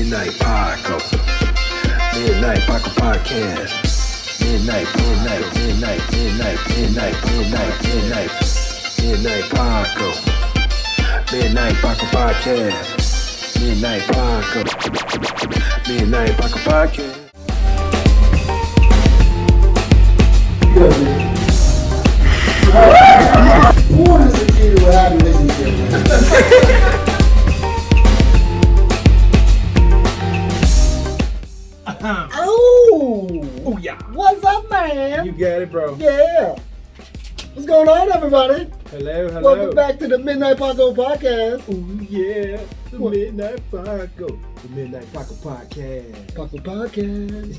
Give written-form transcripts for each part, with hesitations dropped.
Midnight Paco. Midnight Paco Podcast. Midnight Paco. Midnight Paco Podcast. Midnight Paco. Midnight Paco Podcast. Who wants to see what happened this year? Oh yeah. What's up, man? You got it, bro. Yeah. What's going on, everybody? Hello. Welcome back to the Midnight Paco Podcast. Oh yeah, the What? Midnight Paco, the Midnight Paco Podcast. Paco Podcast.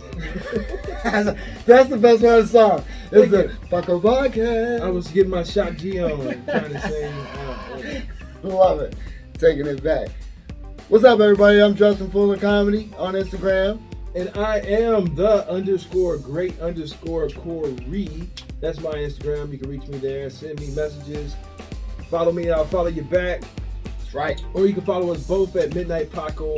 That's the best part of the song. It's the Paco Podcast. I was getting my shot G on, trying to sing. Love it. Taking it back. What's up, everybody? I'm Justin Fuller Comedy on Instagram. And I am the _great_Corey. That's my Instagram. You can reach me there. Send me messages. Follow me. I'll follow you back. That's right. Or you can follow us both at Midnight Paco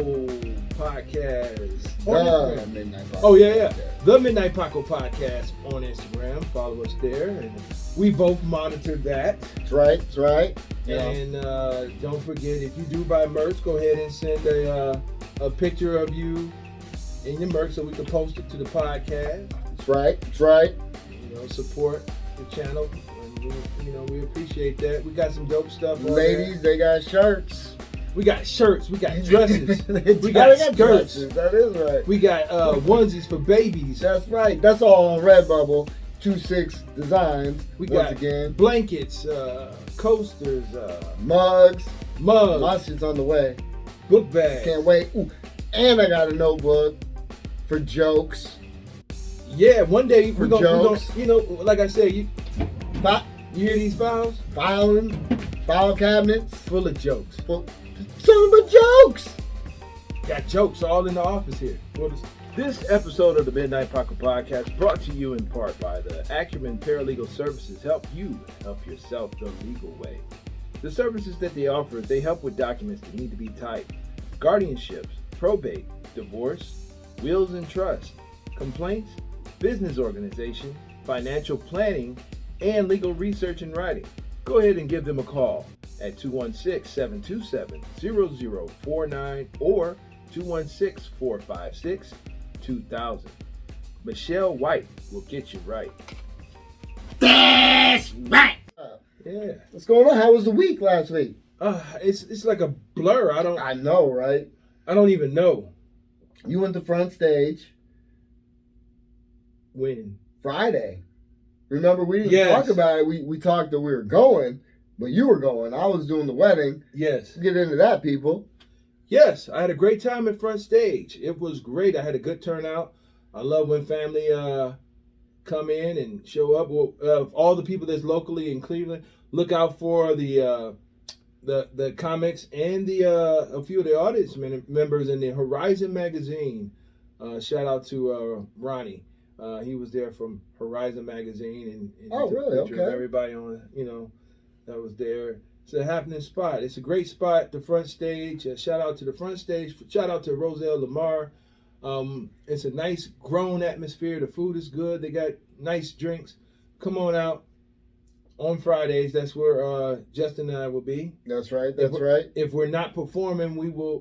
Podcast. on The Instagram. Midnight Paco Oh yeah. Podcast. The Midnight Paco Podcast on Instagram. Follow us there, and we both monitor that. That's right. That's right. Yeah. And don't forget, if you do buy merch, go ahead and send a picture of you in your merch so we can post it to the podcast. That's right. That's right. You know, support the channel, and we appreciate that. We got some dope stuff. on Ladies, they got shirts. there. We got shirts. We got dresses. we got got skirts. dresses. That is right. We got onesies for babies. That's right. That's all on Redbubble. 26 designs. We once got again. blankets, coasters, Mugs. mugs, My shit's on the way. book bags. Can't wait. Ooh. And I got a notebook for jokes. Yeah, one day we're gonna, jokes. like I said, you Fi- hear these files file cabinets. full of jokes. Full, son of a jokes. Got jokes all in the office here. This episode of the Midnight Paco Podcast brought to you in part by the Acumen Paralegal Services. Help you help yourself the legal way. The services that they offer, they help with documents that need to be typed, guardianships, probate, divorce, wills and trust, complaints, business organization, financial planning, and legal research and writing. Go ahead and give them a call at 216-727-0049 or 216-456-2000. Michelle White will get you right. That's right. Yeah. What's going on? How was the week last week? It's like a blur. I know, right? I don't even know You went to front stage when. Friday. Remember, we didn't Yes. talk about it. We talked that we were going, but you were going. I was doing the wedding. Yes. Get into that, people. Yes, I had a great time at front stage. It was great. I had a good turnout. I love when family come in and show up. Well, all the people that's locally in Cleveland, look out for the comics and a few of the audience members in the Horizon magazine. Shout out to Ronnie. He was there from Horizon magazine and Oh, took a really? picture of Okay. everybody on that was there. It's a happening spot. It's a great spot, the front stage. Shout out to the front stage. Shout out to Roselle Lamar. It's a nice grown atmosphere. The food is good. They got nice drinks. Come on out on Fridays. That's where Justin and I will be. That's right. That's right. If we're not performing, we will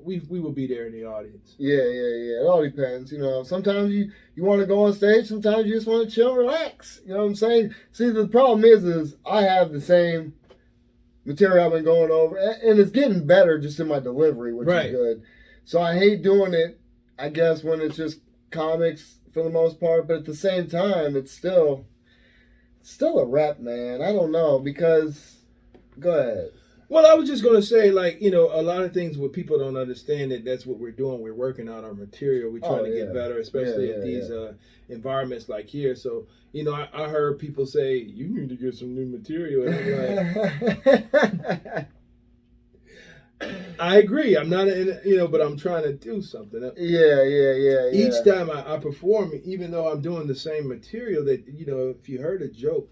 be there in the audience. Yeah. It all depends. Sometimes you want to go on stage. Sometimes you just want to chill, relax. You know what I'm saying? See, the problem is I have the same material I've been going over, and it's getting better just in my delivery, which Right. is good. So I hate doing it, I guess, when it's just comics for the most part, but at the same time, it's still a rep, man. I don't know, because, go ahead. Well, I was just going to say, a lot of things where people don't understand that's what we're doing. We're working on our material. We're trying to get better, especially in these environments like here. So, I heard people say, you need to get some new material. And I'm like, I agree. I'm not, but I'm trying to do something. Yeah. Each time I perform, even though I'm doing the same material, that, if you heard a joke,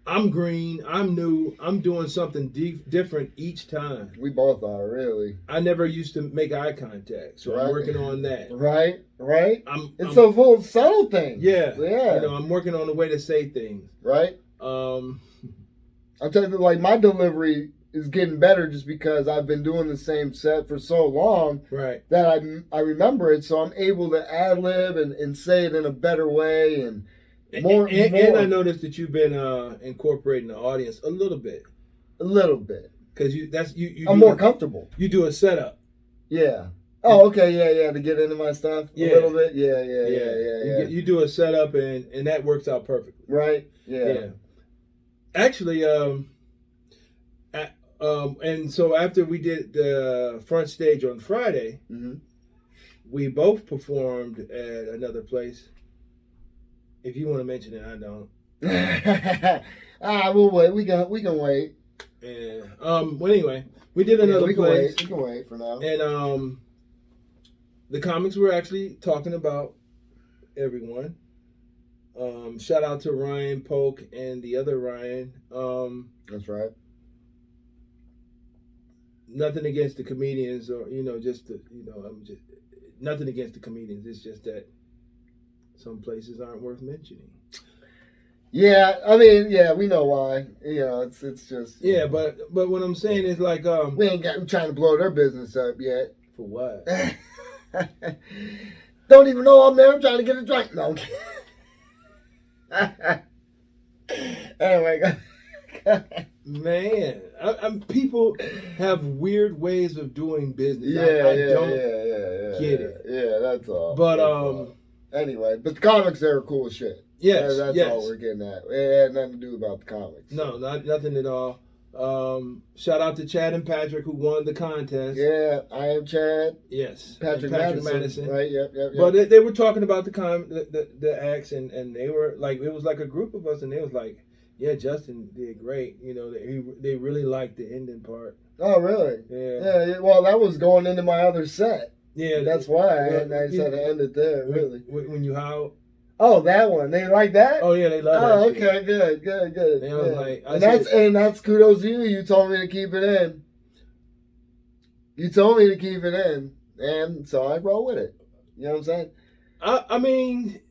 I'm green. I'm new. I'm doing something different each time. We both are, really. I never used to make eye contact, so I'm working on that. Right. It's I'm, those little subtle things. Yeah. Yeah. I'm working on the way to say things. Right. Um, I'll tell you, like, my delivery is getting better just because I've been doing the same set for so long right. that I remember it, so I'm able to ad lib and say it in a better way and more. And I noticed that you've been incorporating the audience a little bit. A little bit. Because I'm more comfortable. You do a setup. Yeah. Oh, okay, yeah, to get into my stuff a little bit. Yeah. You do a setup and that works out perfectly. Right. Yeah. Actually, and so after we did the front stage on Friday, we both performed at another place. If you want to mention it, I don't. We'll wait. We can wait. And well, anyway, we did another place. We can wait for now. And the comics were actually talking about everyone. Shout out to Ryan Polk and the other Ryan. That's right. Nothing against the comedians, or just nothing against the comedians. It's just that some places aren't worth mentioning. Yeah, I mean, we know why. It's just. Yeah, but what I'm saying is like we ain't trying to blow their business up yet. For what? Don't even know I'm there. I'm trying to get a drink. No, I'm kidding. Anyway. Man, people have weird ways of doing business. I don't get it. Yeah, that's all. But anyway, but the comics there are cool as shit. Yes, that's all we're getting at. It had nothing to do about the comics. No, nothing at all. Shout out to Chad and Patrick who won the contest. Yeah, I am Chad. Yes, Patrick Madison. Right. Yep. But they were talking about the acts and they were like, it was like a group of us and they was like, yeah, Justin did great. They really liked the ending part. Oh, really? Yeah. Well, that was going into my other set. Yeah. That's why I just had to end it there, really. When you howled? Oh, that one. They like that? Oh, yeah, they love that. Oh, okay, good. And I was like, and that's kudos to you. You told me to keep it in. And so I roll with it. You know what I'm saying? I mean,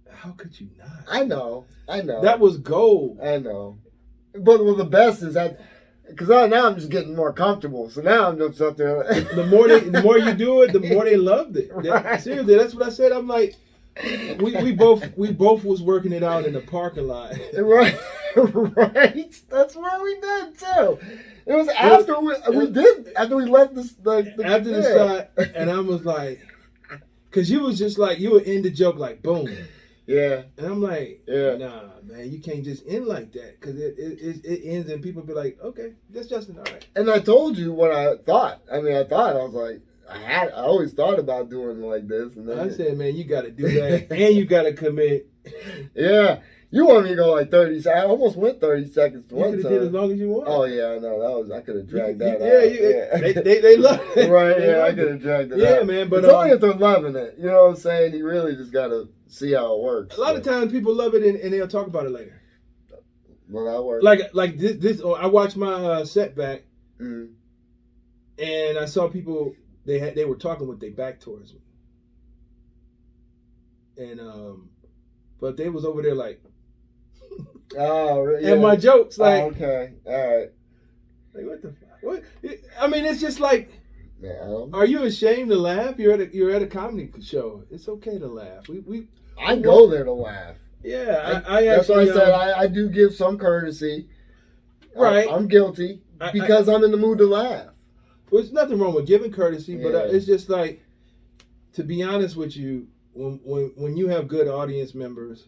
how could you not? I know. That was gold. I know. But the best is that, because now I'm just getting more comfortable. So now I'm just up there. The more you do it, the more they loved it. Right. Seriously, that's what I said. I'm like, we both was working it out in the parking lot. Right. That's what we did too. It was after we left this after the shot, and I was like, because you was just like, you would end the joke like boom. Yeah. And I'm like, nah, man, you can't just end like that, because it ends and people be like, okay, that's Justin, all right. And I told you what I thought. I was like, I always thought about doing like this. And then I said, man, you got to do that, and you got to commit. Yeah. You want me to go like 30 seconds. I almost went 30 seconds to one time. You could have did as long as you want. Oh, yeah, I know. I could have dragged that Yeah. out. They love it. Right, I could have dragged it out. Yeah, man. But it's only if they're loving it. You know what I'm saying? You really just got to see how it works. A lot of times people love it and they'll talk about it later. Well, that works. Like this I watched my setback, and I saw people, they were talking with their back towards me. And but they was over there like, oh, yeah. And my jokes like, okay, all right. Like, what the fuck? What? I mean, it's just like, yeah, are you ashamed to laugh? You're at a comedy show. It's okay to laugh. I go there to laugh. Yeah, that's why I said I do give some courtesy. Right, I'm guilty because I'm in the mood to laugh. Well, there's nothing wrong with giving courtesy, but it's just like, to be honest with you, when you have good audience members,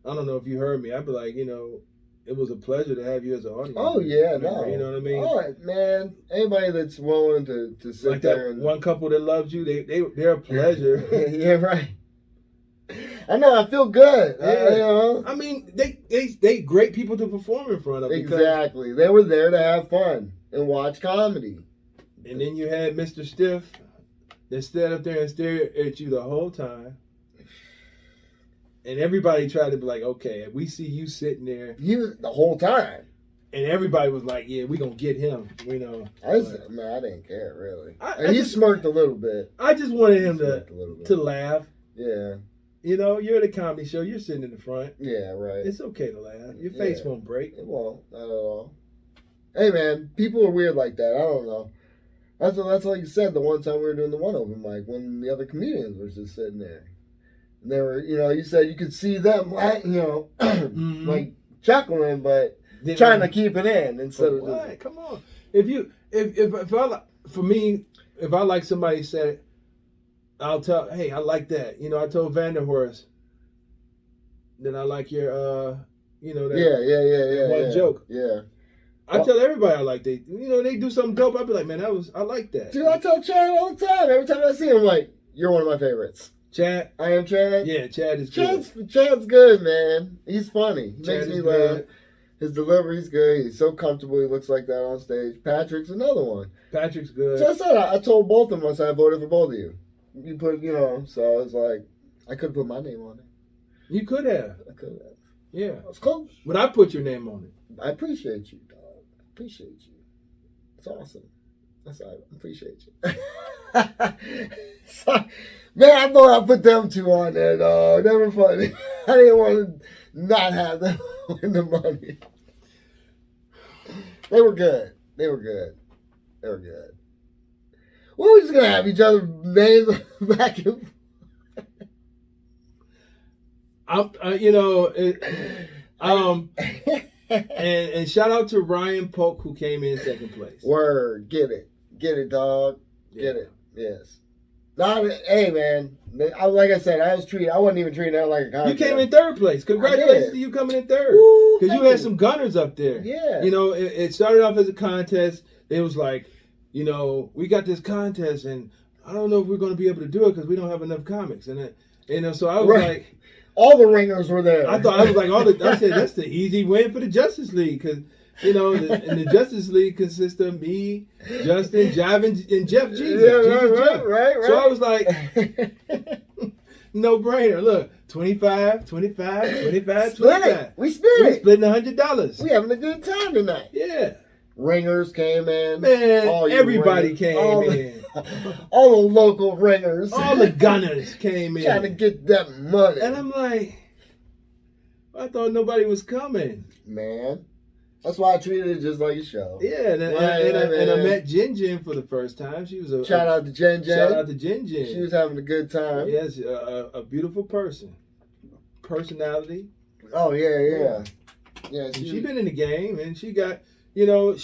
I don't know if you heard me, I'd be like, it was a pleasure to have you as an audience. Oh, yeah, member, no. You know what I mean? All right, man. Anybody that's willing to sit like there. That one couple that loves you, they're a pleasure. Yeah, right. I know, I feel good. Yeah. I mean, they great people to perform in front of. Exactly. They were there to have fun and watch comedy. And then you had Mr. Stiff that stood up there and stared at you the whole time. And everybody tried to be like, okay, we see you sitting there. He was the whole time. And everybody was like, yeah, we're going to get him, you know. I didn't care, really. I And he just- smirked a little bit. I just wanted him Smirked a little bit. to laugh. Yeah. You know, you're at a comedy show. You're sitting in the front. Yeah, right. It's okay to laugh. Your face Yeah. won't break. It won't, not at all. Hey, man, people are weird like that. I don't know. That's like you said the one time we were doing the one open mic when the other comedians were just sitting there. And they were, you know, you said you could see them, like, you know, Mhm. like chuckling, but Then- trying to keep it in instead For of what? just, Come on. If I like, for me, if I like somebody said, I'll tell, hey, I like that. You know, I told Vanderhorst that I like your, you know, that. yeah. one joke. Yeah. I tell everybody I like they, you know, they do something dope. I'll be like, man, I like that. Dude, I tell Chad all the time. Every time I see him, I'm like, you're one of my favorites. Chad. I am Chad. Yeah, Chad is good. Chad's good, man. He's funny. He Chad makes me is laugh. good. His delivery's good. He's so comfortable. He looks like that on stage. Patrick's another one. Patrick's good. So I said, I told both of them, I said, I voted for both of you. You put, you know, so I was like, I could have put my name on it. You could have. I could have. Yeah. I was close. But I put your name on it. I appreciate you, dog. I appreciate you. It's awesome. That's all right. I appreciate you. So, man, I thought I put them two on there, dog. They were funny. I didn't want to not have them win the money. They were good. They were good. They were good. Well, we're just going to have each other names back and You know, and shout out to Ryan Polk who came in second place. Word. Get it, dog. Get it. Yes. Not, hey, man. Like I said, I wasn't even treating that like a contest. You came in third place. Congratulations to you coming in third. Because you had some gunners up there. Yeah. You know, it started off as a contest. It was like, you know, we got this contest and I don't know if we're going to be able to do it because we don't have enough comics. And you know, so I was like, all the ringers were there. I said that's the easy win for the Justice League because, you know, and the Justice League consists of me, Justin, Jive, and Jeff Jesus. Yeah, right. So I was like, no brainer. Look, 25, 25. Split it. We We're split it. splitting $100. We having a good time tonight. Yeah. Ringers came in. Man, All you everybody ringers. came in. All the local ringers. All the gunners came in. Trying to get that money. And I'm like, I thought nobody was coming. Man. That's why I treated it just like a show. Yeah, and I met Jin Jin for the first time. She was Shout out to Jen Jen. Shout out to Jin Jin. She was having a good time. Yes, a beautiful person. Personality. Oh, yeah. Yeah, She been in the game and she got, you know,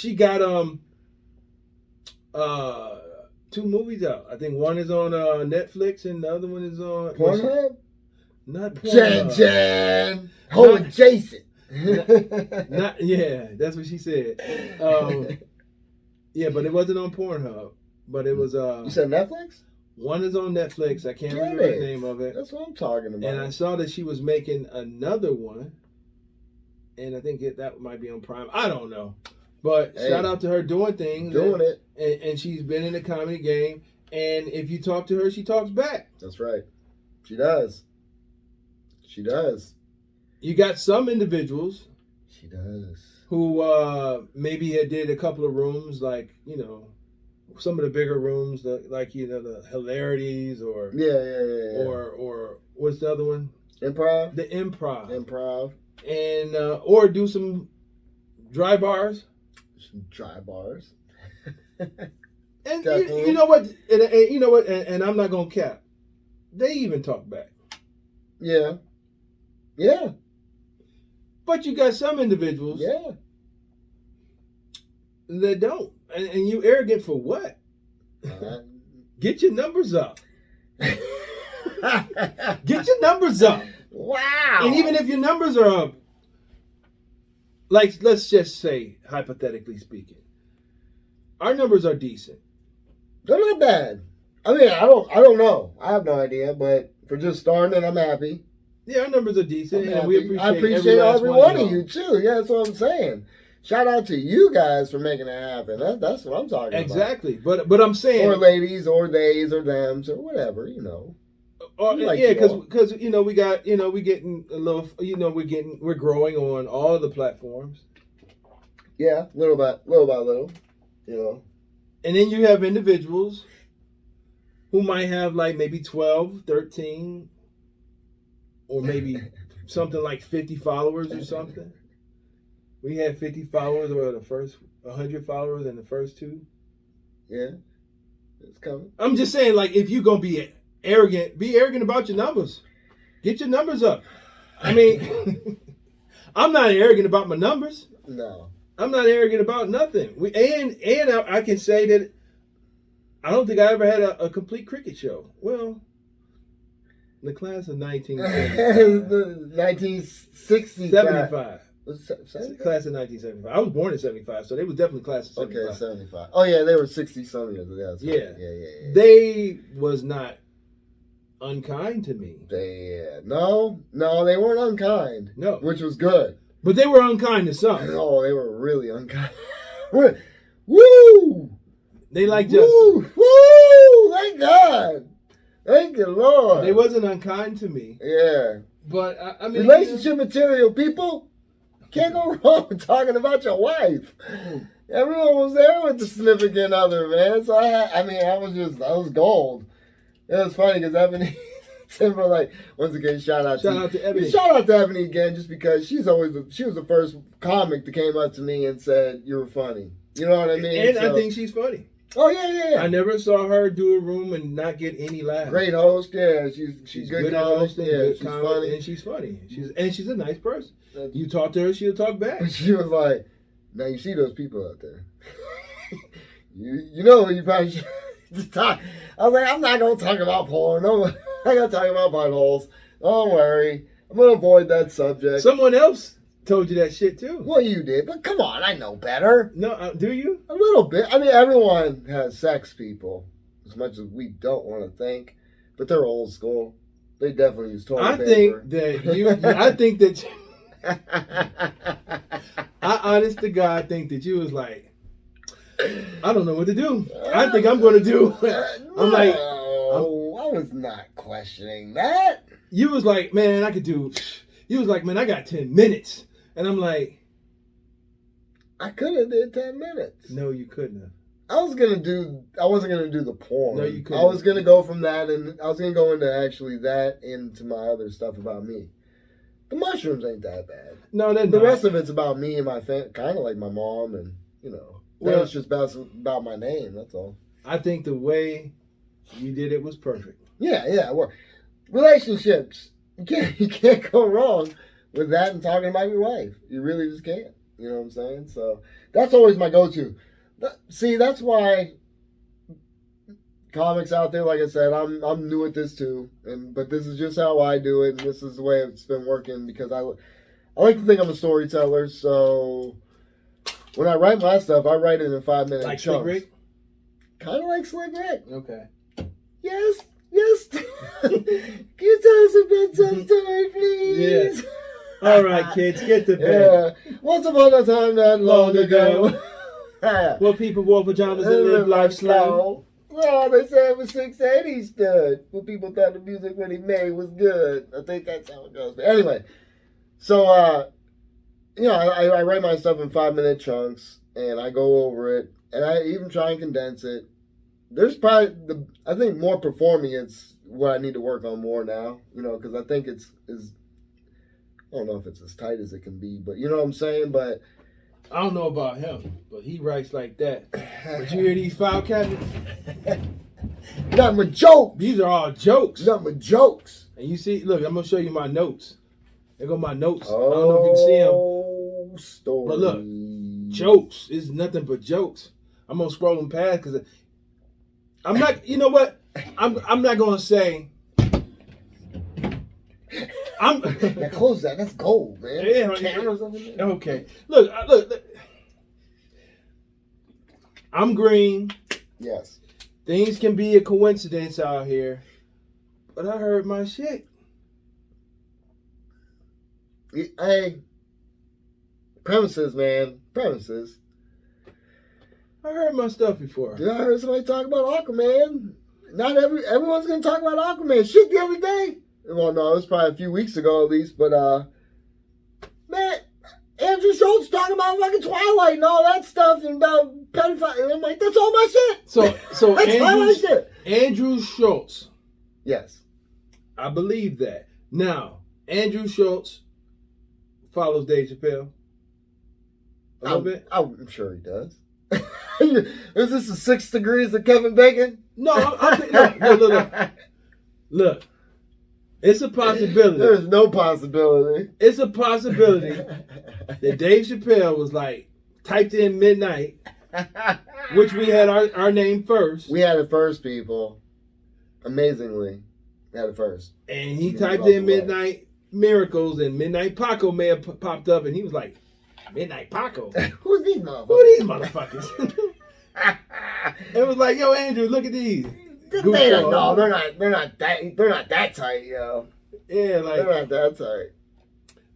two movies out. I think one is on Netflix and the other one is on Pornhub? Not Jen Pornhub. Jen. Holy Jason. Not yeah, that's what she said. Yeah, but it wasn't on Pornhub. But it was You said Netflix? one is on Netflix. I can't Get remember it. the name of it. That's what I'm talking about. And I saw that she was making another one. And I think that might be on Prime. I don't know. But Hey. shout out to her doing things. Doing it. And she's been in the comedy game. And if you talk to her, she talks back. That's right. She does. She does. You got some individuals She does. who maybe had did a couple of rooms, like, you know, some of the bigger rooms, like, you know, the Hilarities or Yeah. or what's the other one? Improv? The Improv. Improv. And or do some dry bars. Some dry bars. And Definitely. you know what? And you know what? And I'm not gonna cap. They even talk back. Yeah. Yeah. But you got some individuals Yeah. that don't. And you arrogant for what? Get your numbers up. Get your numbers up. Wow. And even if your numbers are up, like, let's just say, hypothetically speaking, our numbers are decent. They're not bad. I mean, I don't know. I have no idea, but for just starting, I'm happy. Yeah, our numbers are decent, I'm and we happy. appreciate I appreciate last every one of y'all. you too. Yeah, that's what I'm saying. Shout out to you guys for making it happen. That's what I'm talking Exactly, but I'm about. saying, Or ladies, or theys, or thems, or whatever, you know. Or, You like yeah, it all. because we got we getting a little we're growing on all the platforms. Yeah, little by little, you know. And then you have individuals who might have like maybe 12, 13, or maybe something like 50 followers or something. We had 50 followers or the first 100 followers in the first two. Yeah, it's coming. I'm just saying, like, if you're going to be arrogant about your numbers. Get your numbers up. I mean, I'm not arrogant about my numbers. No. I'm not arrogant about nothing. I can say that I don't think I ever had a complete cricket show. Well, the class of 1975. 1965. 75. Was it 75? Class of 1975. I was born in 75, so they was definitely class of 75. Okay, 75. Oh yeah, they were 60 some years. Yeah. Yeah. They was not unkind to me. No, they weren't unkind. No. Which was good. But they were unkind to some. No, they were really unkind. Woo! They like Justin. Woo! Thank God. Thank you, Lord. They wasn't unkind to me. Yeah. But I mean, relationship material, people. Can't go wrong with talking about your wife. Everyone was there with the significant other, man. So I was gold. It was funny because Ebony Timberlake, once again, shout out to Ebony. Shout out to Ebony again, just because she was the first comic that came up to me and said you were funny. You know what I mean? And I think she's funny. Oh yeah. I never saw her do a room and not get any laughs. Great host, yeah. She's good host, yeah. She's funny, and she's funny. She's a nice person. You talk to her, she'll talk back. But she was like, "Now you see those people out there. you know you probably should talk." I was like, "I'm not gonna talk about porn. I'm gonna talk about buttholes. Don't worry. I'm gonna avoid that subject." Someone else told you that shit too. Well, you did, but come on, I know better. No, do you? A little bit. I mean, everyone has sex people, as much as we don't want to think, but they're old school. They definitely use toilet paper. I think that. I honest to God think that you was like, I don't know what to do. I think I'm going to do. I'm like, I was not questioning that. You was like, man, I could do. You was like, man, I got 10 minutes. And I'm like, I could have did 10 minutes. No, you couldn't have. I wasn't gonna do the porn. No, you couldn't. I was gonna go from that, and I was gonna go into actually that into my other stuff about me. The mushrooms ain't that bad. No, they're the not. rest of it's about me and my family, kind of like my mom, and then it's just about my name. That's all. I think the way you did it was perfect. Yeah. Well, relationships, you can't go wrong with that and talking about your wife. You really just can't. You know what I'm saying? So that's always my go-to. See, that's why comics out there, like I said, I'm new at this too, but this is just how I do it, and this is the way it's been working because I like to think I'm a storyteller. So when I write my stuff, I write it in 5-minute like chunks. Slick Rick? Kind of like Slick Rick. Okay. Yes. Can you tell us a bedtime story, please? Yeah. All right, kids, get to bed. Yeah. Once upon a time, not long ago. Well, people wore pajamas and lived life slow. Well, they said it was 680 he stood. But people thought the music when he made was good. I think that's how it goes. But anyway, so, I write my stuff in 5-minute chunks, and I go over it, and I even try and condense it. There's probably, I think more performing it's what I need to work on more now, because I think I don't know if it's as tight as it can be, but you know what I'm saying? But I don't know about him, but he writes like that. But you hear these file cabinets? Nothing but jokes. These are all jokes. Nothing but jokes. And you see, look, I'm going to show you my notes. There go my notes. I don't know if you can see them. Story. But look, jokes. It's nothing but jokes. I'm going to scroll them past because I'm not, you know what? I'm not going to say. Yeah, close that. That's gold, man. Yeah, cameras over there. Okay. Look. I'm green. Yes. Things can be a coincidence out here, but I heard my shit. Hey, premises, man. Premises. I heard my stuff before. Dude, I heard somebody talk about Aquaman. not everyone's gonna talk about Aquaman. Shit, the other day. Well, no, it was probably a few weeks ago at least. But man, Andrew Schultz talking about fucking Twilight and all that stuff and about pedophile. And I'm like, that's all my shit. So that's all my shit. Andrew Schultz. Yes, I believe that. Now, Andrew Schultz follows Dave Chappelle. A little bit. I'm sure he does. Is this the 6 degrees of Kevin Bacon? No, look. It's a possibility. There's no possibility. It's a possibility that Dave Chappelle was like, typed in midnight, which we had our name first. We had it first, people. Amazingly. We had it first. And he typed in midnight miracles, and Midnight Paco may have popped up, and he was like, Midnight Paco? Who's these motherfuckers? Who are these motherfuckers? It was like, yo, Andrew, look at these. They're not that tight, yo. Yeah, like they're not that tight.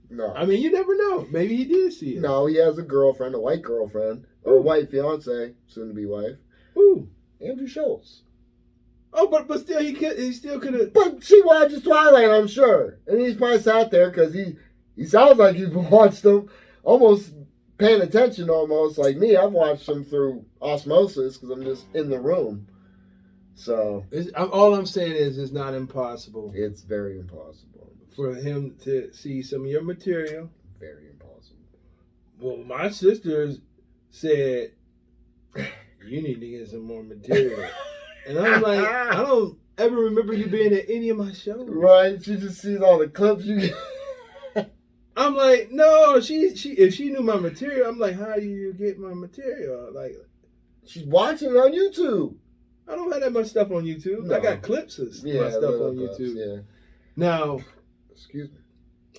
No. I mean, you never know. Maybe he did see it. No, he has a girlfriend, a white girlfriend, or a white fiance, soon to be wife. Who? Andrew Schultz. Oh, but still, he still could have. But she watches Twilight, I'm sure, and he's probably sat there because he sounds like he's watched them, almost paying attention, almost like me. I've watched them through osmosis because I'm just in the room. So all I'm saying is, it's not impossible. It's very impossible for him to see some of your material. Very impossible. Well, my sisters said you need to get some more material, and I'm like, I don't ever remember you being at any of my shows. Right? She just sees all the clips you get. I'm like, no, she if she knew my material, I'm like, how do you get my material? Like, she's watching it on YouTube. I don't have that much stuff on YouTube. No. I got clips of my stuff on YouTube. Yeah. Now, excuse me.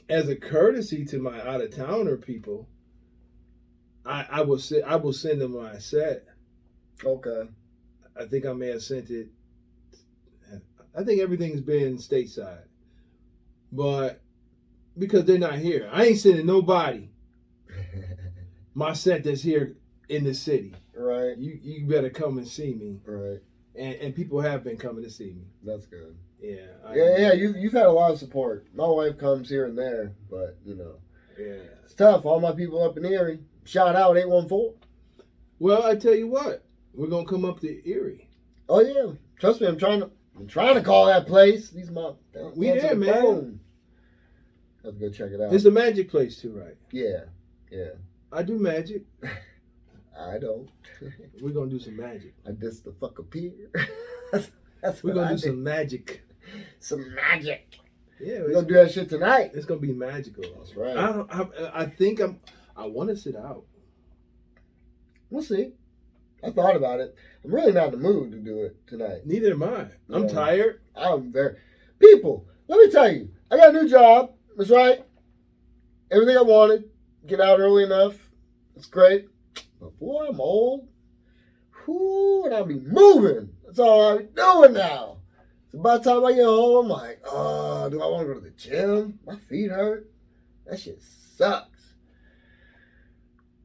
As a courtesy to my out of towner people, I will send them my set. Okay. I think I may have sent it. I think everything's been stateside, but because they're not here, I ain't sending nobody my set that's here in the city. Right. You better come and see me. Right. And people have been coming to see me. That's good. Yeah. Yeah. You've had a lot of support. My wife comes here and there, but you know. Yeah. It's tough. All my people up in Erie. Shout out 814. Well, I tell you what, we're gonna come up to Erie. Oh yeah. Trust me, I'm trying to call that place. These we there, man. Phone. Let's go check it out. It's a magic place too, right? Yeah. Yeah. I do magic. I don't. We're gonna do some magic. I just the fuck up here. We're gonna do some magic. Some magic. Yeah, we're gonna do that shit tonight. It's gonna be magical. That's right. I think I want to sit out. We'll see. I thought about it. I'm really not in the mood to do it tonight. Neither am I. I'm tired. I'm very. People, let me tell you, I got a new job. That's right. Everything I wanted. Get out early enough. It's great. But boy, I'm old. Whoo, and I'll be moving. That's all I'll be doing now. So by the time I get home, I'm like, oh, do I want to go to the gym? My feet hurt. That shit sucks.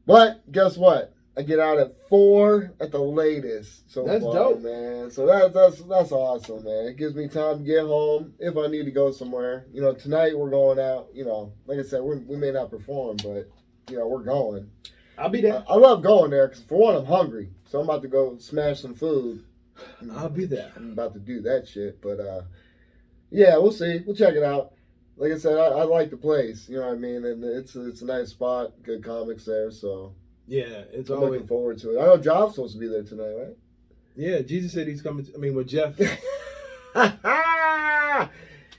But guess what? I get out at 4 at the latest. So that's far, dope, man. So that's awesome, man. It gives me time to get home if I need to go somewhere. You know, tonight we're going out. You know, like I said, we may not perform, but you know, we're going. I'll be there. I love going there because for one, I'm hungry, so I'm about to go smash some food. I'll be there. I'm about to do that shit, but yeah, we'll see. We'll check it out. Like I said, I like the place. You know what I mean, and it's a nice spot. Good comics there, so. Yeah, I'm looking forward to it. I know Job's supposed to be there tonight, right? Yeah, Jesus said he's coming. With Jeff.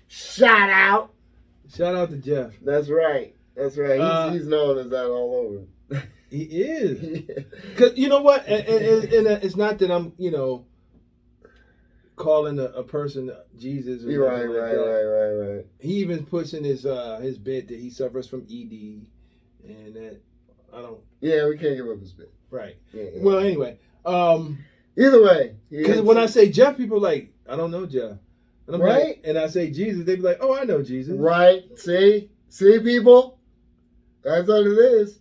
Shout out. Shout out to Jeff. That's right. He's known as that all over. He is. Because you know what? And it's not that I'm, calling a person Jesus. Or right. He even puts in his bit that he suffers from ED, and that I don't. Yeah, we can't give up his bit. Right. Yeah. Well, anyway. Either way. Because when I say Jeff, people are like, I don't know Jeff. And I'm right? like, and I say Jesus, they be like, oh, I know Jesus. Right. See, people? That's what it is.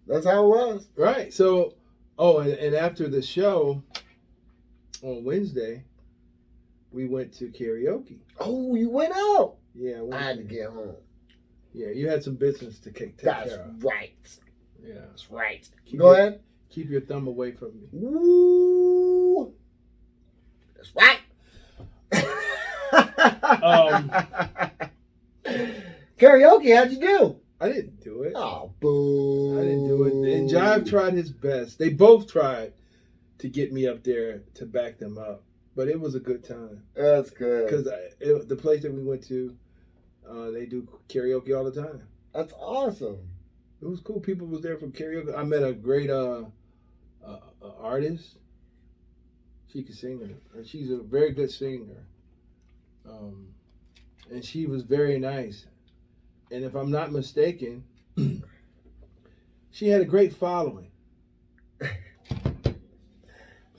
That's how it was. Right. So, and after the show on Wednesday, we went to karaoke. Oh, you went out. Yeah, I had to get home. Yeah, you had some business to take That's care of. right. Yeah, That's right. Go ahead. Keep your thumb away from me. Ooh. That's right. Karaoke, how'd you do? I didn't do it. Oh, boo. I didn't do it. And Jive tried his best. They both tried to get me up there to back them up. But it was a good time. That's good. Because the place that we went to, they do karaoke all the time. That's awesome. It was cool. People was there for karaoke. I met a great artist. She could sing. She's a very good singer. And she was very nice. And if I'm not mistaken, she had a great following.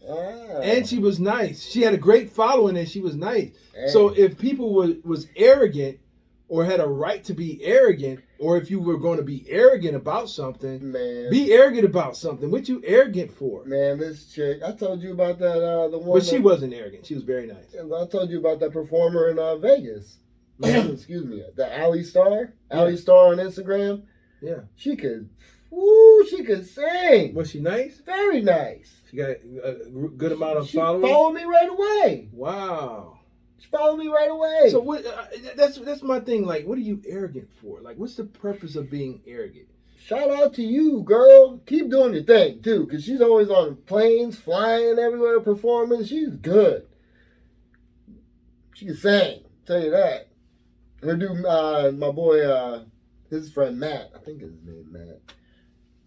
And she was nice. She had a great following and she was nice. Hey. So if people was arrogant or had a right to be arrogant, or if you were going to be arrogant about something, man, be arrogant about something. What you arrogant for? Man, this chick, I told you about that, the one. But she wasn't arrogant. She was very nice. I told you about that performer in Vegas. Excuse me. The Ali Star. Yeah. Ali Star on Instagram. Yeah. She could sing. Was she nice? Very nice. She got a good amount of She followers? followed me right away. Wow. She followed me right away. So what? That's my thing. Like, what are you arrogant for? Like, what's the purpose of being arrogant? Shout out to you, girl. Keep doing your thing, too, because she's always on planes, flying everywhere, performing. She's good. She can sing, tell you that. Her dude, my boy, his friend Matt, I think his name Matt,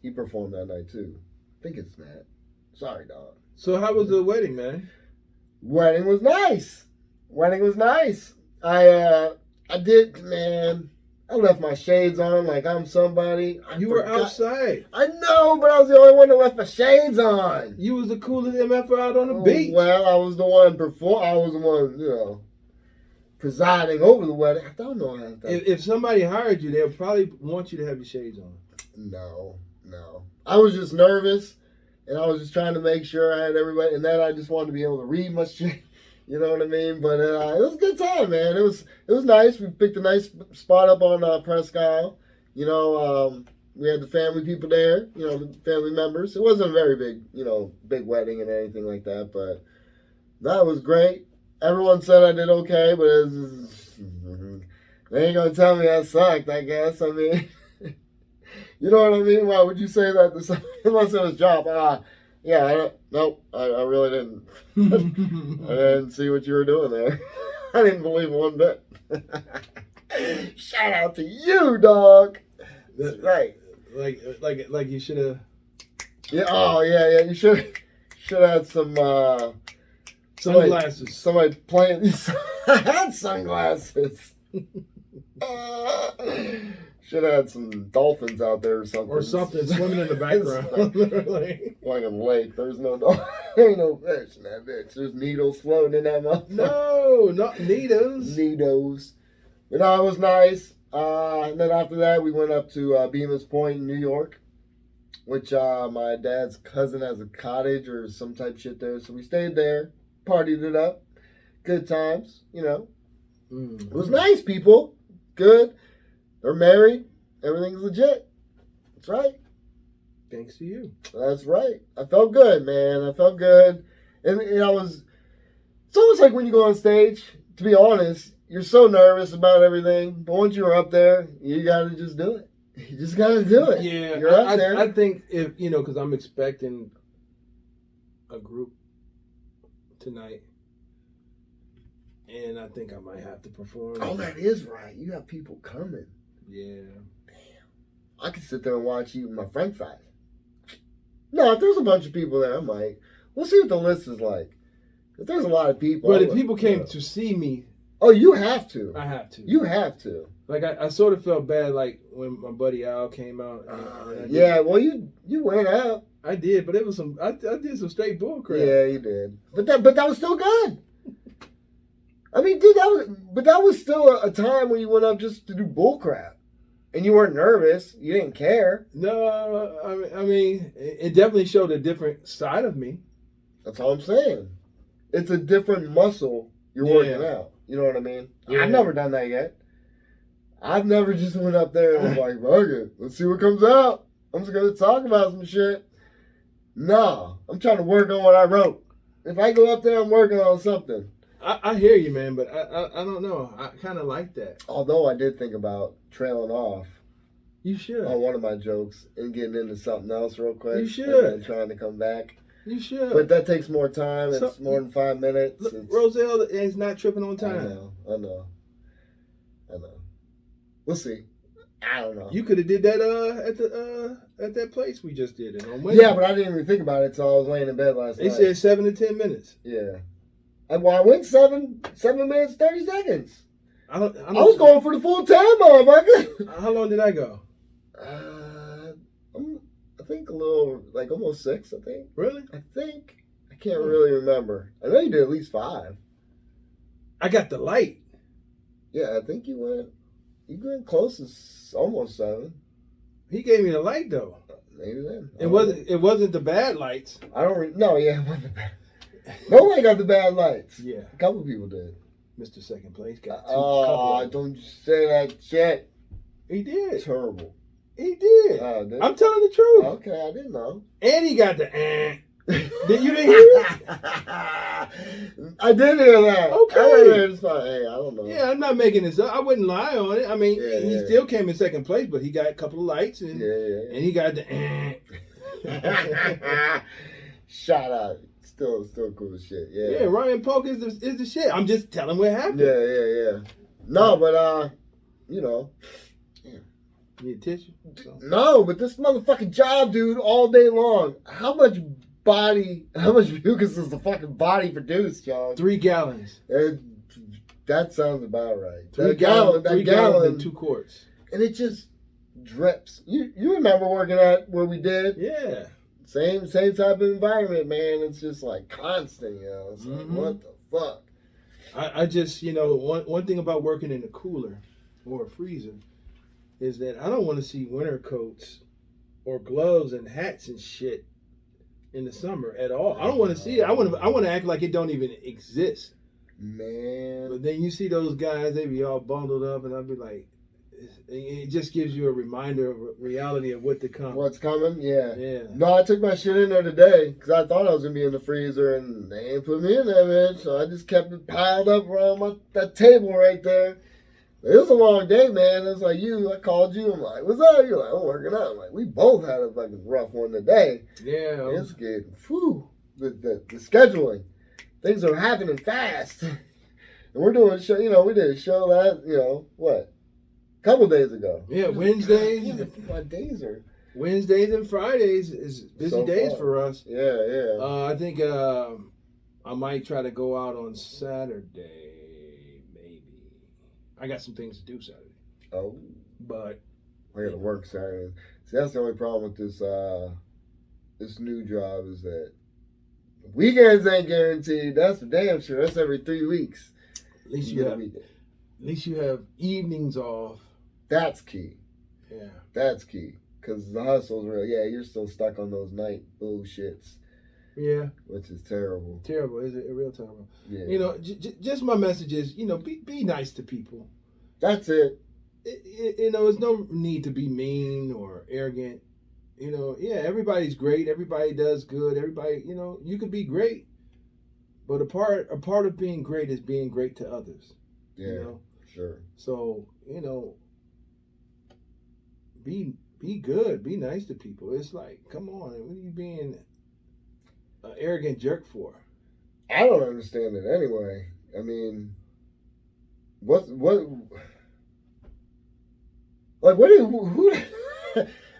he performed that night, too. I think it's Matt. Sorry, dog. So how was the wedding, man? Wedding was nice. I did, man. I left my shades on like I'm somebody. You were outside. I know, but I was the only one that left my shades on. You was the coolest MF out on the beach. Well, I was the one I was the one, presiding over the wedding. I don't know how that. If somebody hired you, they'll probably want you to have your shades on. No. I was just nervous, and I was just trying to make sure I had everybody, and then I just wanted to be able to read my shit. You know what I mean? But it was a good time, man. It was nice. We picked a nice spot up on Presque Isle. We had the family people there. The family members. It wasn't a very big, big wedding and anything like that, but that was great. Everyone said I did okay, but they ain't gonna tell me I sucked. I guess. I mean, you know what I mean? Why would you say that to someone unless it was job? Yeah, I really didn't. I didn't see what you were doing there. I didn't believe one bit. Shout out to you, dog. That's right. Like you should have. Yeah. Oh yeah. You should have had some sunglasses. Somebody playing. I had sunglasses. Should have had some dolphins out there or something. Or something swimming in the background. Like a lake. There's no dolphin. There ain't no fish in that bitch. There's needles floating in that motherfucker. No, not needles. Needles. But no, it was nice. And then after that, we went up to Bemis Point in New York, which my dad's cousin has a cottage or some type of shit there. So we stayed there, partied it up. Good times, Mm-hmm. It was nice, people. Good. They're married. Everything's legit. That's right. Thanks to you. That's right. I felt good, man. I felt good. And it's almost like when you go on stage, to be honest, you're so nervous about everything. But once you're up there, you got to just do it. You just got to do it. Yeah. You're up there. I think if, because I'm expecting a group tonight. And I think I might have to perform. Oh, that is right. You have people coming. Yeah. Damn. I could sit there and watch you with my french fries. No, if there's a bunch of people there, I might. We'll see what the list is like. If there's a lot of people. But if people came to see me. Oh, you have to. I have to. You have to. Like, I sort of felt bad, like, when my buddy Al came out. Yeah, well, you went out. I did, but it was I did some straight bull crap. Yeah, you did. But that was still good. I mean, dude, that was still a time when you went up just to do bull crap. And you weren't nervous. You didn't care. No, I mean, it definitely showed a different side of me. That's all I'm saying. It's a different muscle you're working out. You know what I mean? Yeah. I've never done that yet. I've never just went up there and was like, fuck it, let's see what comes out. I'm just going to talk about some shit. No, I'm trying to work on what I wrote. If I go up there, I'm working on something. I hear you, man, but I don't know. I kind of like that. Although I did think about trailing off. You should. On one of my jokes and getting into something else real quick. You should. And trying to come back. You should. But that takes more time. It's more than 5 minutes. Roselle is not tripping on time. I know. We'll see. I don't know. You could have did that at that place we just did it on Wednesday. Yeah, but I didn't even think about it until I was laying in bed last night. They said 7 to 10 minutes. Yeah. I went 7 minutes, 30 seconds. I was going for the full time, motherfucker. How long did I go? I think a little, like almost 6, I think. Really? I think. I can't really remember. I know you did at least 5. I got the light. Yeah, I think you went close to almost 7. He gave me the light though. Maybe then. It wasn't the bad lights. No, yeah, it wasn't the bad. Nobody got the bad lights. Yeah. A couple people did. Mr. Second Place got 2. Oh, don't you say that shit. He did. Terrible. He did. Did I'm telling the truth. Okay, I didn't know. And he got the Did you didn't hear it? I did hear that. Okay. It's fine. Hey, I don't know. Yeah, I'm not making this up. I wouldn't lie on it. I mean, he still came in second place, but he got a couple of lights and and he got the Shout out. Still cool as shit. Yeah. Yeah, Ryan Polk is the shit. I'm just telling what happened. Yeah. No, but you know. Need tissue? No, but this motherfucking job, dude, all day long. How much mucus does the fucking body produce, John? 3 gallons. That sounds about right. 3 gallons and 2 quarts. And it just drips. You remember working at where we did? Yeah. Same type of environment, man. It's just like constant, you know. It's like, what the fuck? I just, one thing about working in a cooler or a freezer is that I don't want to see winter coats or gloves and hats and shit in the summer at all. I don't want to see it. I want to act like it don't even exist. Man. But then you see those guys, they be all bundled up, and I'll be like, it just gives you a reminder of reality of what to come. What's coming? Yeah. Yeah. No, I took my shit in there today because I thought I was going to be in the freezer, and they ain't put me in there, bitch. So I just kept it piled up around that table right there. It was a long day, man. It was like I called you. I'm like, what's up? You're like, I'm working out. I'm like, we both had a fucking rough one today. Yeah. It's getting, the scheduling. Things are happening fast. And we're doing a show, we did a show that, what? A couple days ago. Yeah, Wednesdays. My days are. Wednesdays and Fridays is busy days for us. Yeah. I think I might try to go out on Saturday. I got some things to do Saturday. Oh. But I got to work Saturday. See, that's the only problem with this new job is that weekends ain't guaranteed. That's for damn sure. That's every 3 weeks. At least you have evenings off. That's key. Yeah. That's key. Because the hustle's real. Yeah, you're still stuck on those night bullshits. Yeah. Which is terrible. Terrible. Is it real terrible? Yeah. Just my message is, be nice to people. That's it. There's no need to be mean or arrogant. Everybody's great. Everybody does good. Everybody, you can be great. But a part of being great is being great to others. Yeah, sure. So, be good. Be nice to people. It's like, come on. What are you being an arrogant jerk for? I don't understand it anyway. I mean, what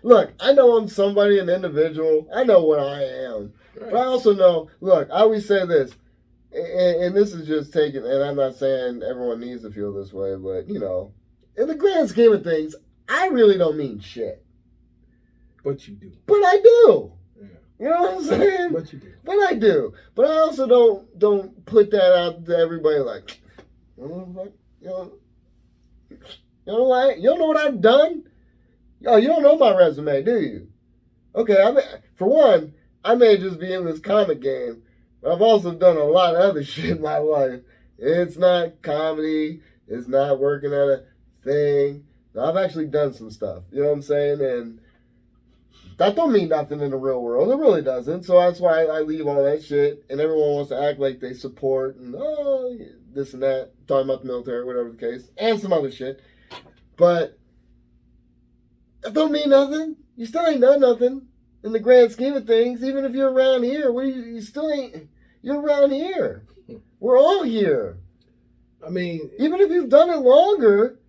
look, I know I'm somebody, an individual. I know what I am. Right. But I also know, look, I always say this, and this is just taken, and I'm not saying everyone needs to feel this way, but, in the grand scheme of things, I really don't mean shit. But you do. But I do. Yeah. You know what I'm saying? But you do. But I do. But I also don't put that out to everybody like, you don't know what I've done? Oh, you don't know my resume, do you? Okay, for one, I may just be in this comic game, but I've also done a lot of other shit in my life. It's not comedy. It's not working at a thing. I've actually done some stuff. You know what I'm saying? And that don't mean nothing in the real world. It really doesn't. So that's why I leave all that shit. And everyone wants to act like they support and this and that. Talking about the military, whatever the case. And some other shit. But that don't mean nothing. You still ain't done nothing in the grand scheme of things. Even if you're around here, you still ain't. You're around here. We're all here. I mean, even if you've done it longer,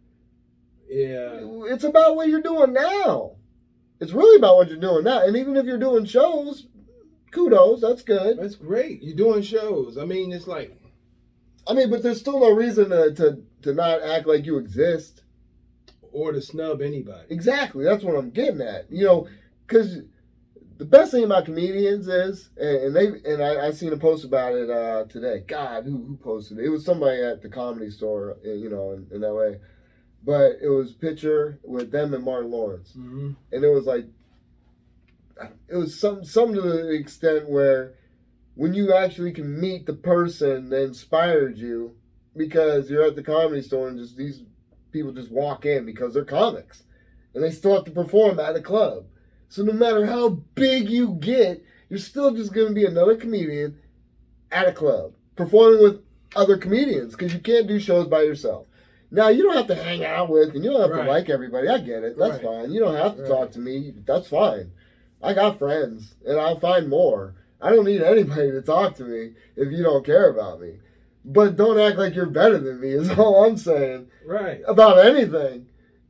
yeah, it's about what you're doing now. It's really about what you're doing now. And even if you're doing shows, kudos, that's good. That's great. You're doing shows. I mean, it's like, but there's still no reason to not act like you exist. Or to snub anybody. Exactly. That's what I'm getting at. You know, because the best thing about comedians is, I seen a post about it today. God, who posted it? It was somebody at the Comedy Store, in LA. But it was a picture with them and Martin Lawrence. Mm-hmm. And it was like, it was some to the extent where when you actually can meet the person that inspired you, because you're at the Comedy Store and just these people just walk in because they're comics. And they still have to perform at a club. So no matter how big you get, you're still just going to be another comedian at a club, performing with other comedians, because you can't do shows by yourself. Now, you don't have to hang out with, and you don't have to like everybody. I get it. That's fine. You don't have to talk to me. That's fine. I got friends, and I'll find more. I don't need anybody to talk to me if you don't care about me. But don't act like you're better than me is all I'm saying. Right. About anything.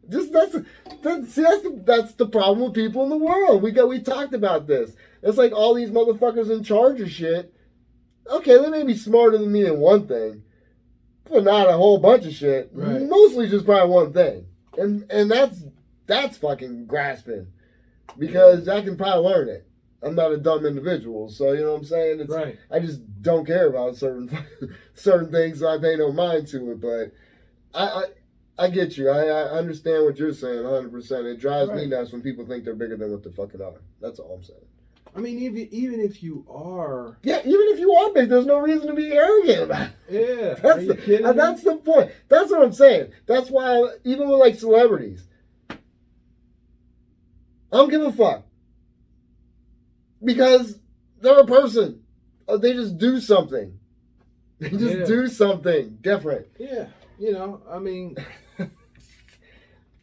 Just that's the problem with people in the world. We talked about this. It's like all these motherfuckers in charge of shit. Okay, they may be smarter than me in one thing, but not a whole bunch of shit. Right. Mostly just probably one thing. And that's fucking grasping. Because I can probably learn it. I'm not a dumb individual, so you know what I'm saying? It's, right. I just don't care about certain things, so I pay no mind to it. But I get you. I understand what you're saying 100%. It drives me nuts when people think they're bigger than what they fucking are. That's all I'm saying. I mean, even if you are... Yeah, even if you are big, there's no reason to be arrogant about it. Yeah. That's the point. That's what I'm saying. That's why, even with like celebrities, I don't give a fuck. Because they're a person. They just do something. They just do something different. Yeah. I mean...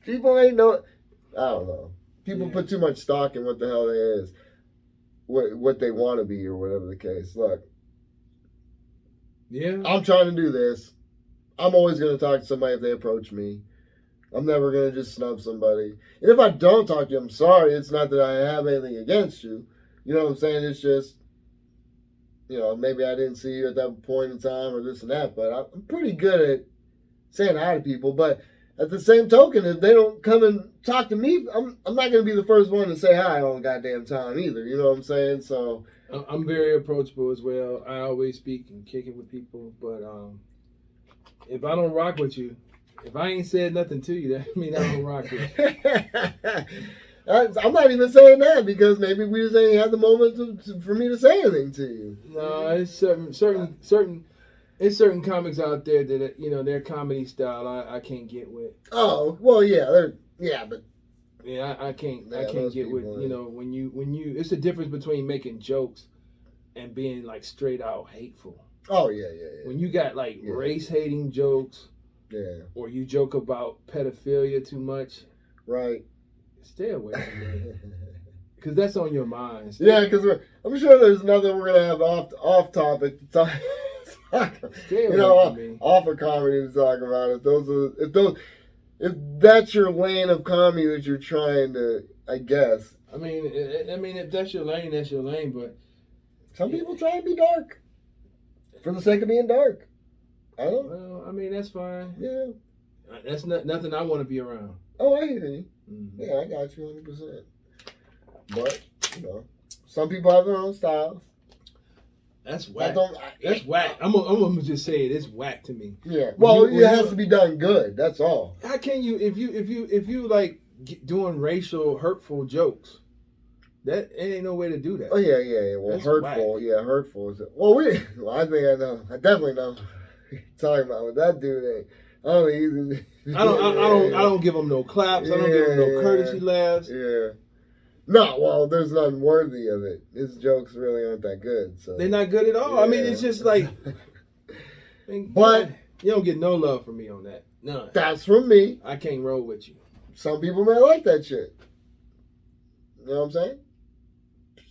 People ain't know... I don't know. People put too much stock in what the hell they is. What they want to be or whatever the case. Look. Yeah. I'm trying to do this. I'm always going to talk to somebody if they approach me. I'm never going to just snub somebody. And if I don't talk to you, I'm sorry. It's not that I have anything against you. You know what I'm saying? It's just, maybe I didn't see you at that point in time or this and that. But I'm pretty good at saying hi to people. But at the same token, if they don't come and talk to me, I'm not going to be the first one to say hi all the goddamn time either. You know what I'm saying? So I'm very approachable as well. I always speak and kick it with people. But if I don't rock with you, if I ain't said nothing to you, that means I don't rock with you. I'm not even saying that because maybe we just ain't had the moment for me to say anything to you. No, it's certain comics out there that their comedy style I can't get with. Oh well, but I can't get with when you it's the difference between making jokes and being like straight out hateful. Oh yeah. When you got like race hating jokes, or you joke about pedophilia too much, right? Stay away from me. Because that's on your mind. Yeah, because I'm sure there's nothing we're gonna have off topic to talk. Off of comedy to talk about. If that's your lane of comedy that you're trying to, I guess. I mean, if that's your lane, that's your lane. But some people try and be dark for the sake of being dark. I don't. Well, I mean, that's fine. Yeah. That's nothing I want to be around. Oh, I hear you. Mm-hmm. Yeah, I got you 100%. But some people have their own styles. That's whack. That's whack. I'm gonna just say it. It's whack to me. Yeah. Well, it has to be done good. That's all. How can you if you like doing racial hurtful jokes? That ain't no way to do that. Oh yeah. Well, that's hurtful. Whack. Yeah, hurtful is it? Well, I think I know. I definitely know. Talking about what that dude ain't. I don't think he's. I don't give him no claps. I don't give him no courtesy laughs. Yeah. No, well, there's nothing worthy of it. His jokes really aren't that good. So they're not good at all. Yeah. I mean, it's just like. But you don't get no love from me on that. None. That's from me. I can't roll with you. Some people may like that shit. You know what I'm saying?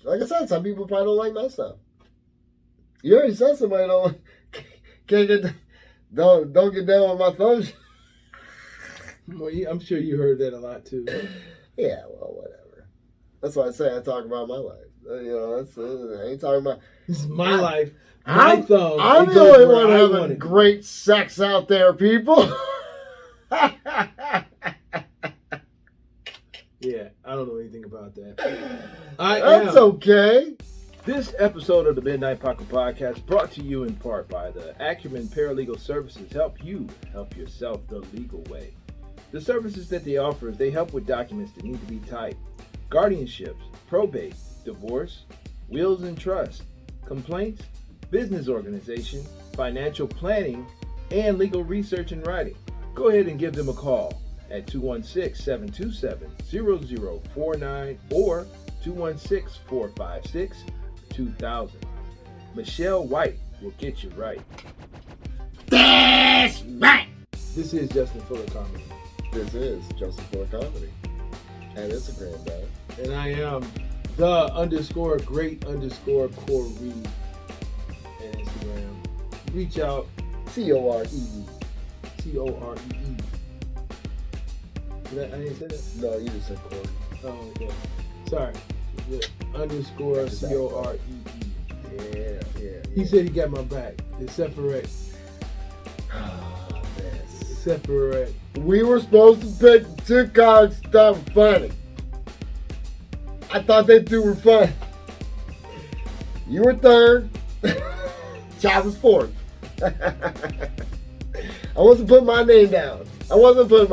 Like I said, some people probably don't like my stuff. You already said somebody don't get down with my thumbs. Well, I'm sure you heard that a lot too. Yeah, well, whatever. That's why I say I talk about my life. You know, I ain't talking about. This is my life. My thumb. I'm the only one having great sex out there, people. Yeah, I don't know anything about that. That's okay. This episode of the Midnight Paco Podcast brought to you in part by the Acumen Paralegal Services help you help yourself the legal way. The services that they offer is they help with documents that need to be typed, guardianships, probate, divorce, wills and trust, complaints, business organization, financial planning, and legal research and writing. Go ahead and give them a call at 216-727-0049 or 216-456-2000. Michelle White will get you right. That's right. This is Justin Fuller Comedy. This is Justin Fuller Comedy. And Instagram, bro. And I am the _great_Corey and Instagram. Reach out. COREE. COREE. I didn't say that? No, you just said Corey. Oh, okay. Sorry. _COREE. Yeah. He said he got my back. It's separate. Separate. We were supposed to pick two cards that were funny. I thought they two were fun. You were third. Chad was fourth. I wasn't putting my name down. I wasn't doing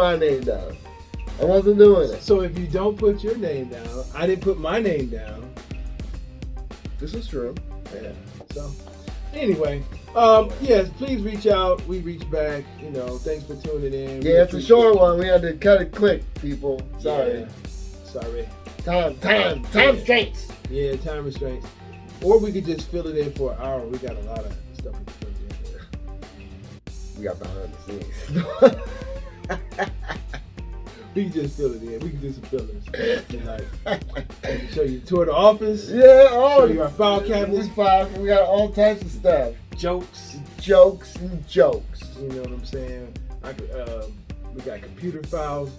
it. So if you don't put your name down, I didn't put my name down. This is true. Yeah. So anyway, yes, please reach out. We reach back. You know, thanks for tuning in. Yeah, it's a short one. We had to cut it quick, people. Sorry. Yeah. Sorry. Time restraints. Yeah, time restraints. Or we could just fill it in for an hour. We got a lot of stuff we can fill it in there. We got behind the scenes. We can just fill it in. We can do some fillers. Like, show you the tour of the office. Yeah, show you our file cabinets. We got all types of stuff. Jokes. You know what I'm saying? We got computer files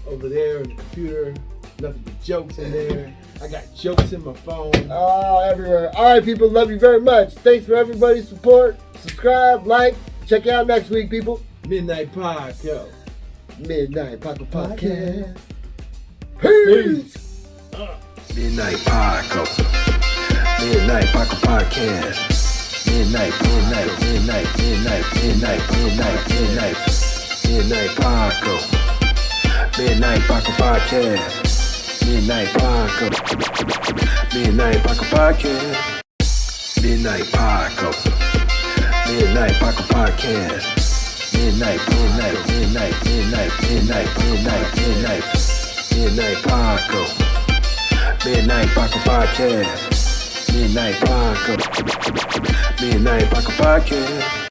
over there in the computer. Nothing but jokes in there. I got jokes in my phone. Oh, everywhere. All right, people. Love you very much. Thanks for everybody's support. Subscribe, like. Check you out next week, people. Midnight Paco. Midnight Paco Podcast. Peace. Midnight Paco. Midnight Paco Podcast. Midnight Paco. Midnight Paco Podcast. Midnight Paco. Midnight Paco Podcast. Midnight Paco. Midnight Paco Podcast. Midnight Paco. Midnight Paco Podcast. Midnight Paco. Midnight Paco Podcast.